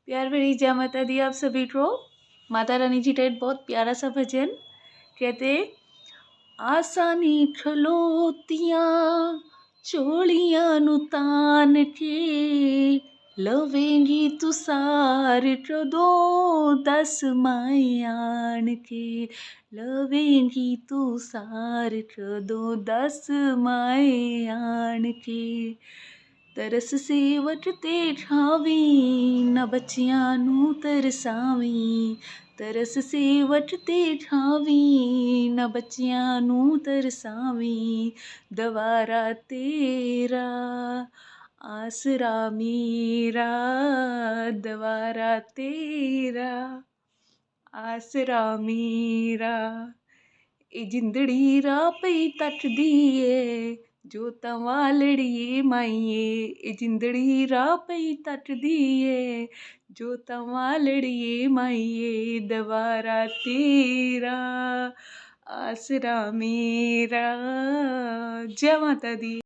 प्यार भरी जय माता दी आप सभी को। माता रानी जी का एक बहुत प्यारा सा भजन कहते, आसानी खलोतियां चोलियां नु तान के, लवेंगी तू सार कदों दस माए आन के, लवेंगी तू सार कदों दस माए आन के। तरस से वटते ठावी न बच्चियां नू तरसावी, तरस से वटते ठावी न बच्चियां नू तरसावी, दवारा तेरा आसरा मेरा, दवारा तेरा आसरा मेरा। ए जिंदड़ी राह पई तटदी ਏ जो तवालड़िए माईए, ए जिंदड़ी राह पई तटदी ਏ जो तवालड़िए माईए, दवारा तेरा आसरा मेरा। जय माता दी।